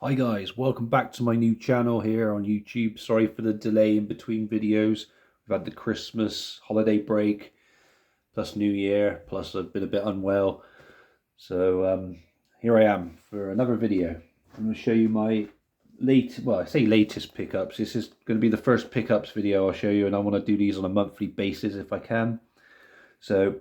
Hi guys, welcome back to my new channel here on YouTube. Sorry for the delay in between videos. We've had the Christmas holiday break, plus New Year, plus I've been a bit unwell. So here I am for another video. I'm going to show you my latest pickups. This is going to be the first pickups video I'll show you, and I want to do these on a monthly basis if I can. So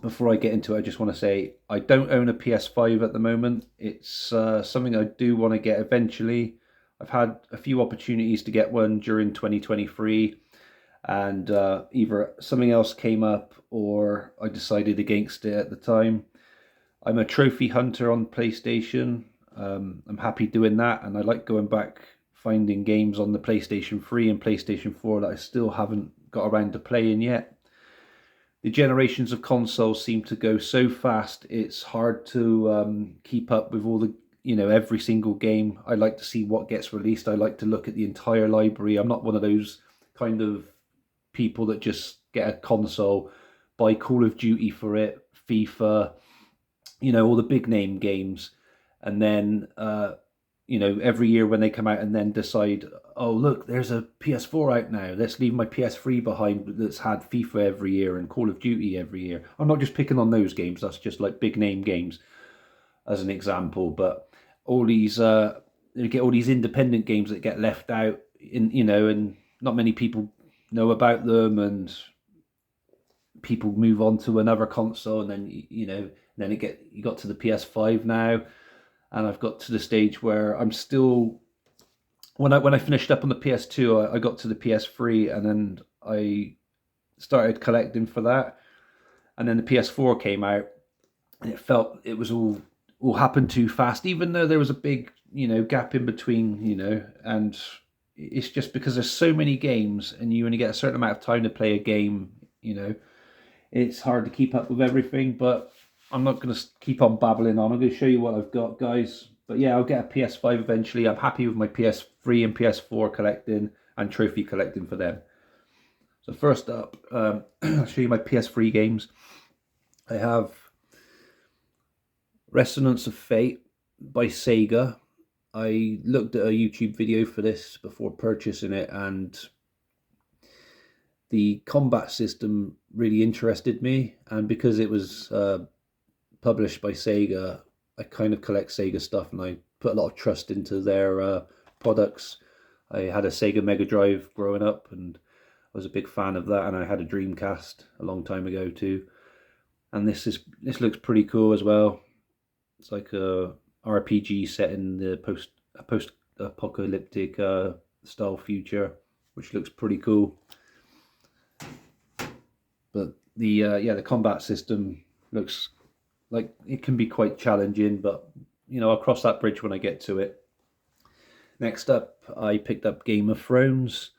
before I get into it, I just want to say I don't own a PS5 at the moment. It's something I do want to get eventually. I've had a few opportunities to get one during 2023, and either something else came up or I decided against it at the time. I'm a trophy hunter on PlayStation. I'm happy doing that, and I like going back finding games on the PlayStation 3 and PlayStation 4 that I still haven't got around to playing yet. The generations of consoles seem to go so fast, it's hard to keep up with all the, every single game. I like to see what gets released. I like to look at the entire library. I'm not one of those kind of people that just get a console, buy Call of Duty for it, FIFA, all the big name games, and then every year when they come out and then decide, oh look, there's a PS4 out now, let's leave my PS3 behind that's had FIFA every year and Call of Duty every year. I'm not just picking on those games, that's just like big name games as an example, but all these you get all these independent games that get left out and not many people know about them, and people move on to another console, and then then you got to the PS5 now. And I've got to the stage where I'm still, when I finished up on the PS2, I got to the PS3, and then I started collecting for that. And then the PS4 came out, and it felt it was all happened too fast, even though there was a big gap in between, and it's just because there's so many games and you only get a certain amount of time to play a game. It's hard to keep up with everything, but I'm not going to keep on babbling on. I'm going to show you what I've got, guys. But yeah, I'll get a PS5 eventually. I'm happy with my PS3 and PS4 collecting and trophy collecting for them. So first up, I'll show you my PS3 games. I have Resonance of Fate by Sega. I looked at a YouTube video for this before purchasing it, and the combat system really interested me. And because it was published by Sega, I kind of collect Sega stuff, and I put a lot of trust into their products. I had a Sega Mega Drive growing up, and I was a big fan of that, and I had a Dreamcast a long time ago too. And this looks pretty cool as well. It's like a RPG set in the post-apocalyptic style future, which looks pretty cool. But the combat system looks like it can be quite challenging, but I'll cross that bridge when I get to it. Next up, I picked up Game of Thrones.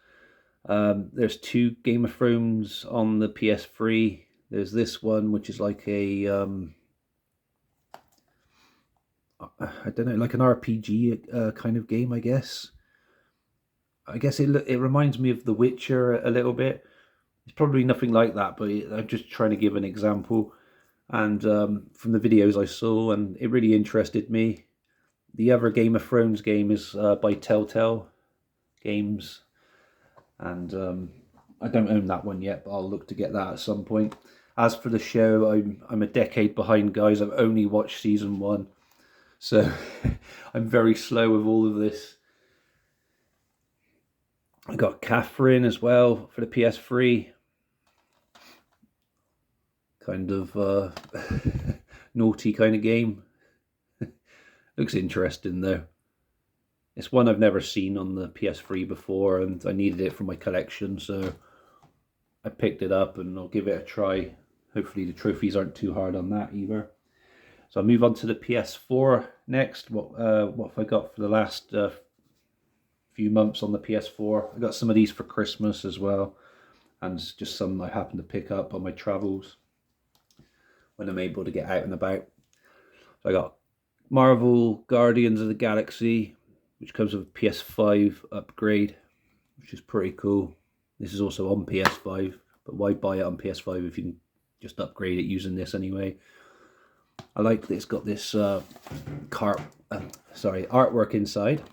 There's two Game of Thrones on the PS3. There's this one, which is like a I don't know, like an RPG kind of game, I guess. I guess it reminds me of The Witcher a little bit. It's probably nothing like that, but I'm just trying to give an example. And from the videos I saw, and it really interested me. The other Game of Thrones game is by Telltale Games, and I don't own that one yet, but I'll look to get that at some point. As for the show, I'm a decade behind, guys. I've only watched season 1, so I'm very slow with all of this. I got Catherine as well for the PS3. Kind of naughty kind of game. Looks interesting though. It's one I've never seen on the PS3 before, and I needed it for my collection, so I picked it up and I'll give it a try. Hopefully the trophies aren't too hard on that either. So I'll move on to the PS4 next. What have I got for the last few months on the PS4? I got some of these for Christmas as well, and just some I happened to pick up on my travels when I'm able to get out and about. So I got Marvel Guardians of the Galaxy, which comes with a PS5 upgrade, which is pretty cool. This is also on PS5, but why buy it on PS5 if you can just upgrade it using this anyway? I like that it's got this artwork inside.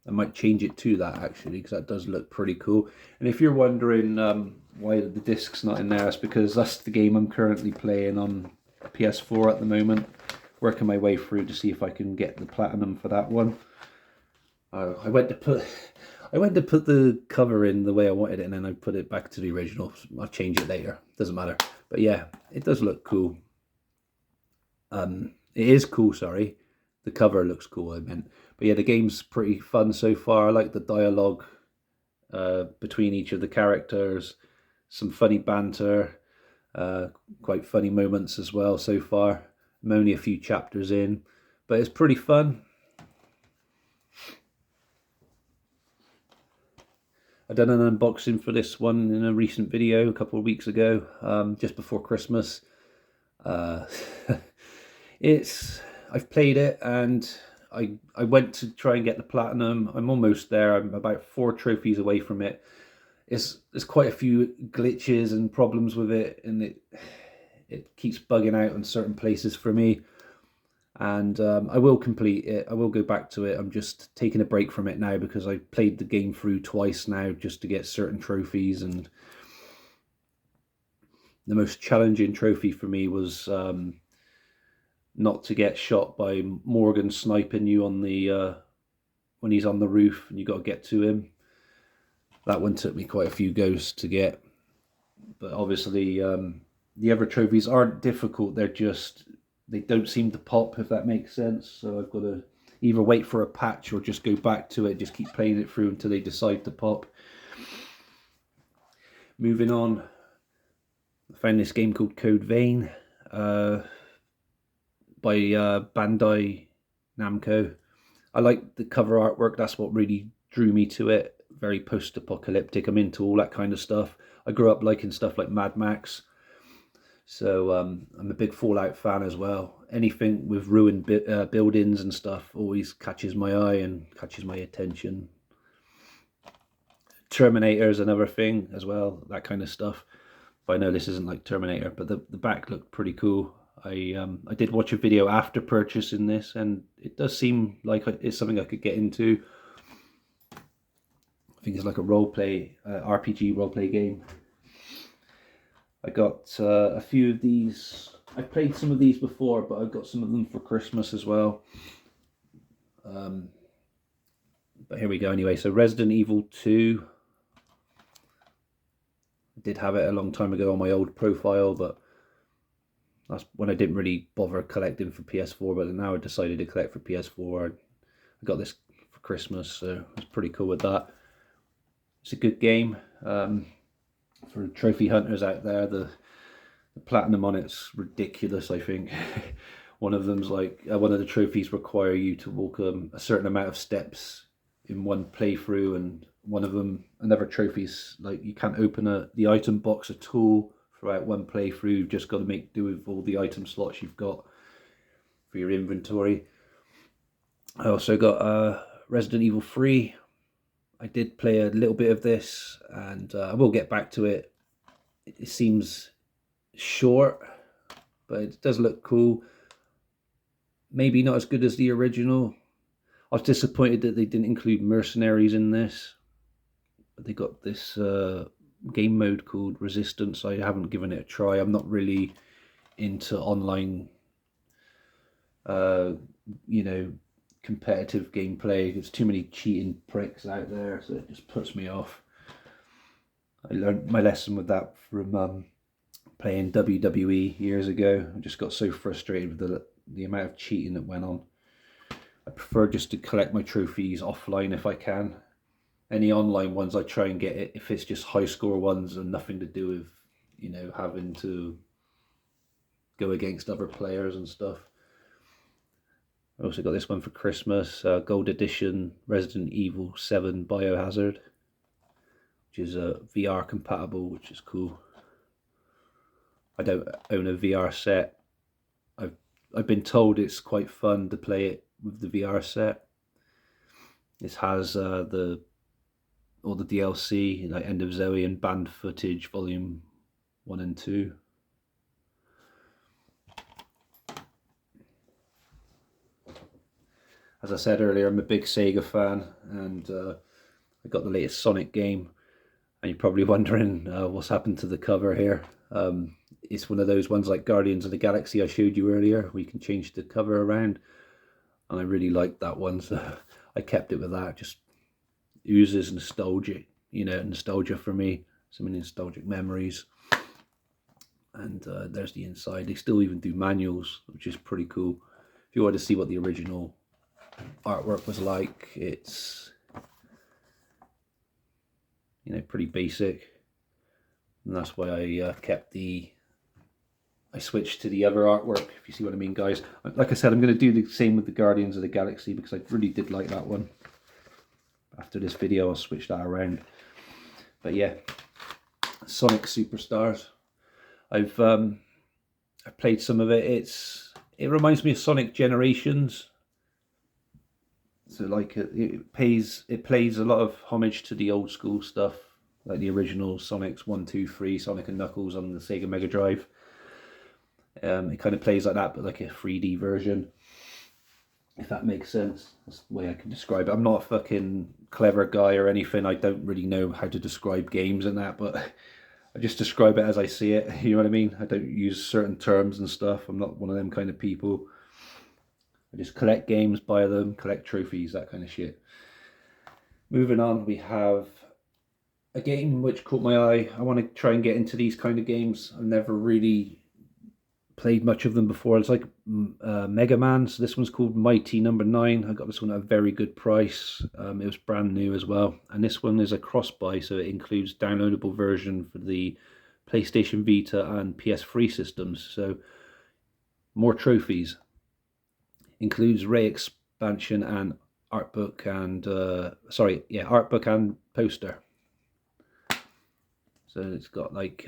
I might change it to that actually, because that does look pretty cool. And if you're wondering why the disc's not in there, it's because that's the game I'm currently playing on PS4 at the moment. Working my way through to see if I can get the platinum for that one. I went to put the cover in the way I wanted it, and then I put it back to the original. I'll change it later. Doesn't matter. But yeah, it does look cool. It is cool. Sorry, the cover looks cool. I meant. But yeah, the game's pretty fun so far. I like the dialogue between each of the characters. Some funny banter, quite funny moments as well so far. I'm only a few chapters in, but it's pretty fun. I done an unboxing for this one in a recent video a couple of weeks ago, just before Christmas. I've played it, and I went to try and get the platinum. I'm almost there. I'm about 4 trophies away from it. There's quite a few glitches and problems with it, and it keeps bugging out in certain places for me. And I will complete it. I will go back to it. I'm just taking a break from it now because I played the game through twice now just to get certain trophies. And the most challenging trophy for me was not to get shot by Morgan sniping you on the when he's on the roof and you got to get to him. That one took me quite a few goes to get. But obviously the other trophies aren't difficult. They don't seem to pop, if that makes sense. So I've got to either wait for a patch or just go back to it, just keep playing it through until they decide to pop. Moving on, I found this game called Code Vein by Bandai Namco. I like the cover artwork. That's what really drew me to it. Very post-apocalyptic. I'm into all that kind of stuff. I grew up liking stuff like Mad Max. So I'm a big Fallout fan as well. Anything with ruined buildings and stuff always catches my eye and catches my attention. Terminator is another thing as well, that kind of stuff. But I know this isn't like Terminator, but the back looked pretty cool. I did watch a video after purchasing this, and it does seem like it's something I could get into. I think it's like a roleplay, RPG roleplay game. I got a few of these. I've played some of these before, but I've got some of them for Christmas as well. But here we go anyway. So Resident Evil 2. I did have it a long time ago on my old profile, but that's when I didn't really bother collecting for PS4, but now I decided to collect for PS4. I got this for Christmas, so I was pretty cool with that. It's a good game. For trophy hunters out there, the platinum on it's ridiculous. I think one of them's like one of the trophies require you to walk a certain amount of steps in one playthrough, and one of them, another trophy's like you can't open the item box at all throughout one playthrough. You've just got to make do with all the item slots you've got for your inventory. I also got Resident Evil 3. I did play a little bit of this, and I will get back to it. It seems short, but it does look cool. Maybe not as good as the original. I was disappointed that they didn't include mercenaries in this. But they got this game mode called Resistance. I haven't given it a try. I'm not really into online, competitive gameplay. There's too many cheating pricks out there, so it just puts me off. I learned my lesson with that from playing WWE years ago. I just got so frustrated with the amount of cheating that went on. I prefer just to collect my trophies offline if I can. Any online ones I try and get it if it's just high score ones and nothing to do with, having to go against other players and stuff. I also got this one for Christmas, Gold Edition Resident Evil 7 Biohazard, which is VR compatible, which is cool. I don't own a VR set. I've been told it's quite fun to play it with the VR set. This has all the DLC, like End of Zoe and Banned Footage Volume 1 and 2. As I said earlier, I'm a big Sega fan, and I got the latest Sonic game. And you're probably wondering what's happened to the cover here. It's one of those ones like Guardians of the Galaxy I showed you earlier. We can change the cover around, and I really liked that one, so I kept it with that. Just oozes nostalgia, nostalgia for me. Some nostalgic memories. And there's the inside. They still even do manuals, which is pretty cool. If you want to see what the original artwork was like, it's pretty basic, and that's why I I switched to the other artwork, if you see what I mean, guys. Like I said, I'm going to do the same with the Guardians of the Galaxy, because I really did like that one. After this video, I'll switch that around. But yeah, Sonic Superstars. I've played some of it. It reminds me of Sonic Generations. So like it plays a lot of homage to the old school stuff, like the original Sonics 1, 2, 3, Sonic and Knuckles on the Sega Mega Drive. It kind of plays like that, but like a 3D version, if that makes sense. That's the way I can describe it. I'm not a fucking clever guy or anything. I don't really know how to describe games and that, but I just describe it as I see it. You know what I mean? I don't use certain terms and stuff. I'm not one of them kind of people. I just collect games, buy them, collect trophies, that kind of shit. Moving on, we have a game which caught my eye. I want to try and get into these kind of games. I've never really played much of them before. It's like Mega Man. So this one's called Mighty Number 9. I got this one at a very good price. It was brand new as well. And this one is a cross-buy, so it includes downloadable version for the PlayStation Vita and PS3 systems. So more trophies. Includes Ray expansion and art book and art book and poster. So it's got like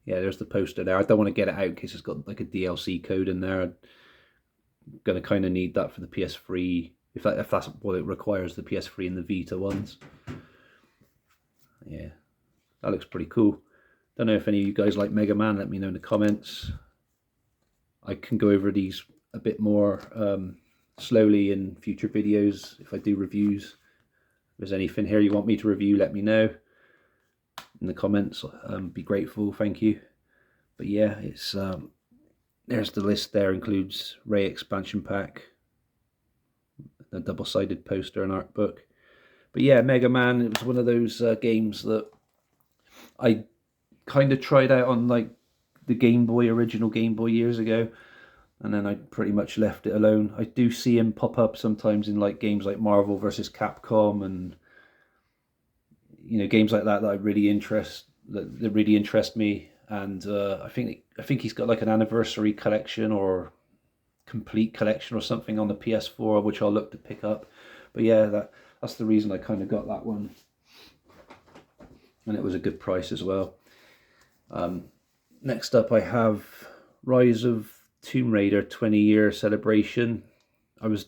there's the poster there. I don't want to get it out in case it's got like a DLC code in there. I'm gonna kind of need that for the PS3 if that's what it requires, the PS3 and the Vita ones. Yeah, that looks pretty cool. Don't know if any of you guys like Mega Man. Let me know in the comments. I can go over these a bit more slowly in future videos if I do reviews. If there's anything here you want me to review, let me know in the comments. Be grateful, thank you. But yeah, it's there's the list there. Includes Ray expansion pack, a double-sided poster and art book. But yeah, Mega Man, it was one of those games that I kind of tried out on like the Game Boy, original Game Boy years ago, and then I pretty much left it alone. I do see him pop up sometimes in like games like Marvel vs. Capcom and games like that that really interest me. And I think he's got like an anniversary collection or complete collection or something on the PS4, which I'll look to pick up. But yeah, that's the reason I kind of got that one, and it was a good price as well. Next up, I have Rise of Tomb Raider 20-year celebration. I was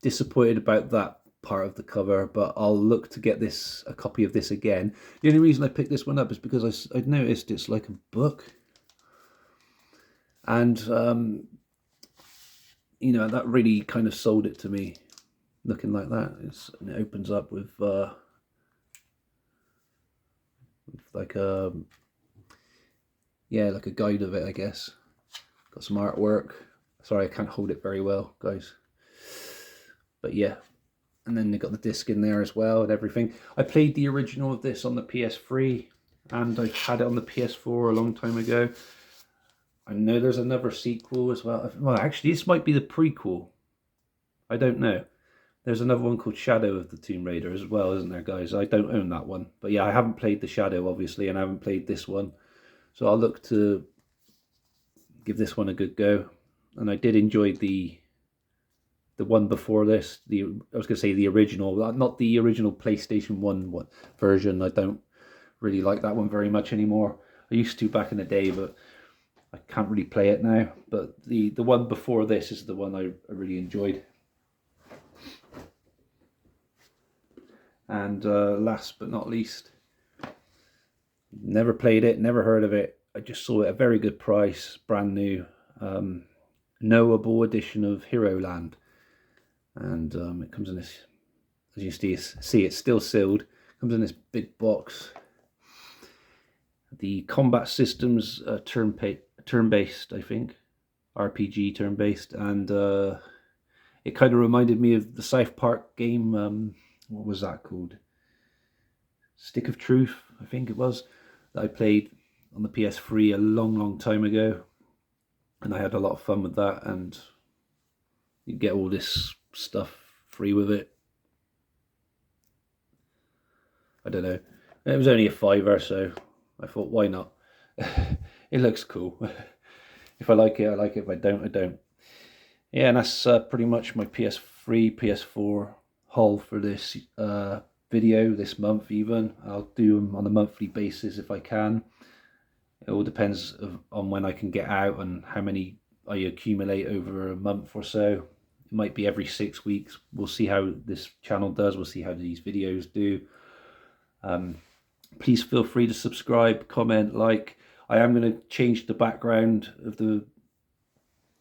disappointed about that part of the cover, but I'll look to get a copy of this again. The only reason I picked this one up is because I'd noticed it's like a book, and that really kind of sold it to me. Looking like that, and it opens up with like a like a guide of it, I guess. Got some artwork. Sorry, I can't hold it very well, guys. But yeah, and then they got the disc in there as well and everything. I played the original of this on the PS3, and I had it on the PS4 a long time ago. I know there's another sequel as well. Well, actually, this might be the prequel. I don't know. There's another one called Shadow of the Tomb Raider as well, isn't there, guys? I don't own that one. But yeah, I haven't played the Shadow, obviously, and I haven't played this one. So I'll look to give this one a good go. And I did enjoy the one before this. I was going to say the original, not the original PlayStation 1 version. I don't really like that one very much anymore. I used to back in the day, but I can't really play it now. But the one before this is the one I really enjoyed. And last but not least, never played it, never heard of it. I just saw it at a very good price, brand new. knowable edition of Hero Land, and it comes in this, as you see it's still sealed, comes in this big box. The combat systems turn-based, I think, RPG turn-based, and it kind of reminded me of the South Park game, what was that called? Stick of Truth, I think it was, that I played on the PS3 a long time ago, and I had a lot of fun with that, and you get all this stuff free with it. I don't know, it was only a £5, so I thought, why not? It looks cool. If I like it, I like it. If I don't, I don't. Yeah, and that's pretty much my PS3, PS4 haul for this video, this month even. I'll do them on a monthly basis if I can. It all depends on when I can get out and how many I accumulate over a month or so. It might be every 6 weeks. We'll see how this channel does. We'll see how these videos do. Please feel free to subscribe, comment, like. I am going to change the background of the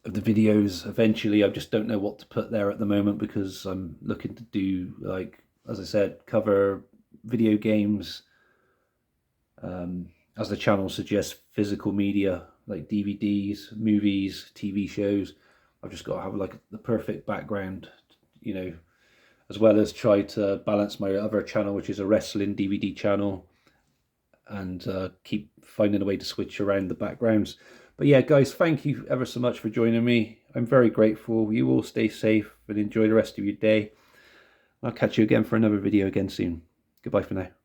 videos eventually. I just don't know what to put there at the moment, because I'm looking to do, like, as I said, cover video games, as the channel suggests, physical media like DVDs, movies, TV shows. I've just got to have like the perfect background, you know, as well as try to balance my other channel, which is a wrestling DVD channel, and keep finding a way to switch around the backgrounds. But yeah, guys, thank you ever so much for joining me. I'm very grateful. You all stay safe and enjoy the rest of your day. I'll catch you again for another video again soon. Goodbye for now.